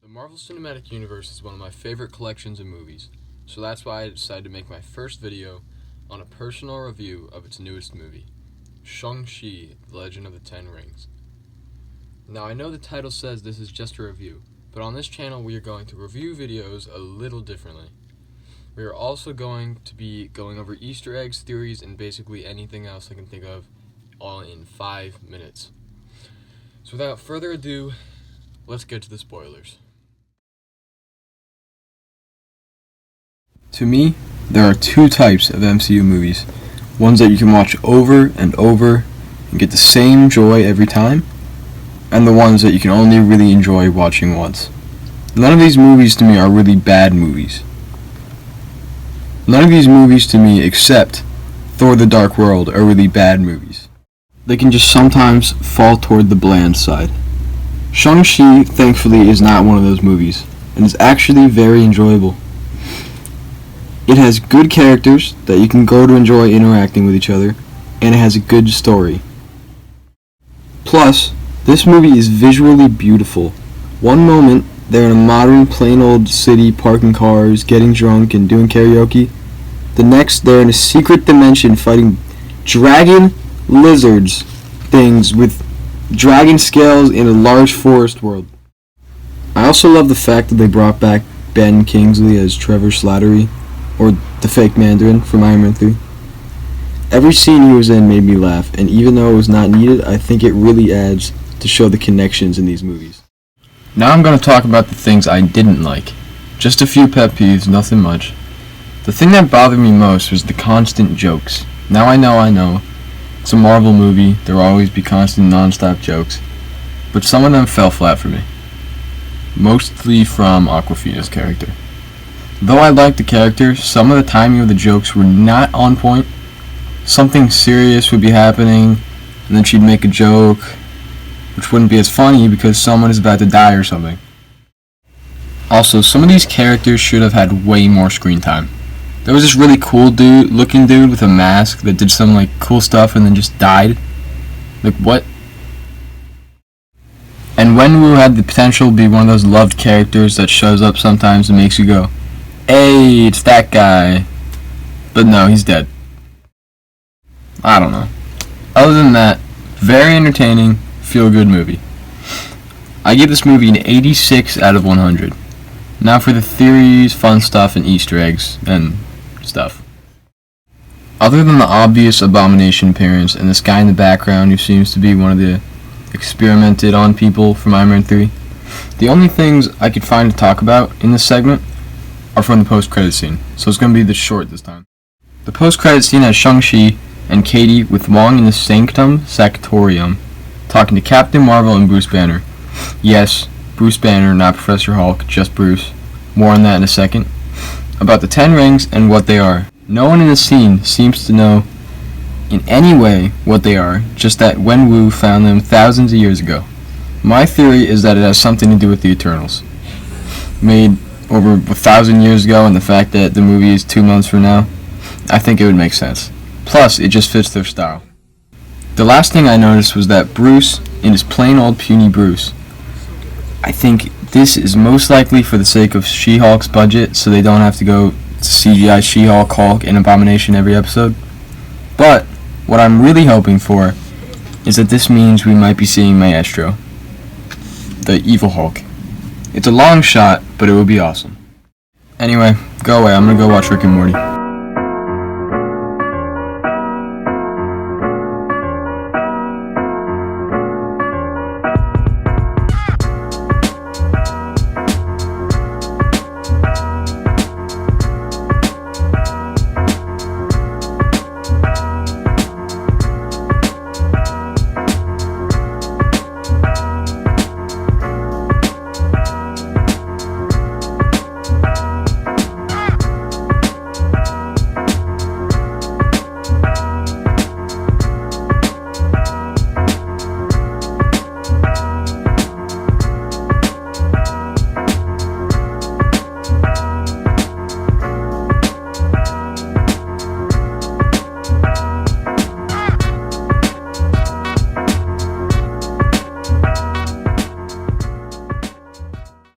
The Marvel Cinematic Universe is one of my favorite collections of movies, so that's why I decided to make my first video on a personal review of its newest movie, Shang-Chi, The Legend of the Ten Rings. Now I know the title says this is just a review, but on this channel we are going to review videos a little differently. We are also going to be going over Easter eggs, theories, and basically anything else I can think of, all in 5 minutes. So without further ado, let's get to the spoilers. To me, there are two types of MCU movies. Ones that you can watch over and over and get the same joy every time, and the ones that you can only really enjoy watching once. None of these movies to me are really bad movies. None of these movies to me, except Thor: The Dark World, are really bad movies. They can just sometimes fall toward the bland side. Shang-Chi, thankfully, is not one of those movies, and is actually very enjoyable. It has good characters that you can go to enjoy interacting with each other, and it has a good story. Plus, this movie is visually beautiful. One moment, they're in a modern, plain old city parking cars, getting drunk, and doing karaoke. The next, they're in a secret dimension fighting dragon lizards things with dragon scales in a large forest world. I also love the fact that they brought back Ben Kingsley as Trevor Slattery, or the fake Mandarin from Iron Man 3. Every scene he was in made me laugh, and even though it was not needed, I think it really adds to show the connections in these movies. Now I'm going to talk about the things I didn't like. Just a few pet peeves, nothing much. The thing that bothered me most was the constant jokes. Now I know, it's a Marvel movie, there will always be constant non-stop jokes, but some of them fell flat for me. Mostly from Awkwafina's character. Though I liked the character, some of the timing of the jokes were not on point. Something serious would be happening, and then she'd make a joke, which wouldn't be as funny because someone is about to die or something. Also, some of these characters should have had way more screen time. There was this really cool looking dude with a mask that did some cool stuff and then just died. What? And Wenwu had the potential to be one of those loved characters that shows up sometimes and makes you go, "Hey, it's that guy." But no, he's dead. I don't know. Other than that, very entertaining, feel-good movie. I give this movie an 86 out of 100. Now for the theories, fun stuff, and Easter eggs, and stuff. Other than the obvious Abomination appearance and this guy in the background who seems to be one of the experimented on people from Iron Man 3, the only things I could find to talk about in this segment are from the post-credit scene, so it's going to be this short this time. The post-credit scene has Shang-Chi and Katie with Wong in the Sanctum Sanctorium talking to Captain Marvel and Bruce Banner. Yes, Bruce Banner, not Professor Hulk, just Bruce. More on that in a second. About the 10 rings and what they are. No one in the scene seems to know in any way what they are, just that Wenwu found them thousands of years ago. My theory is that it has something to do with the Eternals. Made over 1,000 years ago, and the fact that the movie is 2 months from now, I think it would make sense. Plus, it just fits their style. The last thing I noticed was that Bruce, in his plain old puny Bruce, I think this is most likely for the sake of She-Hulk's budget, so they don't have to go to CGI She-Hulk, Hulk, and Abomination every episode. But what I'm really hoping for is that this means we might be seeing Maestro, the evil Hulk. It's a long shot, but it would be awesome. Anyway, go away. I'm gonna go watch Rick and Morty.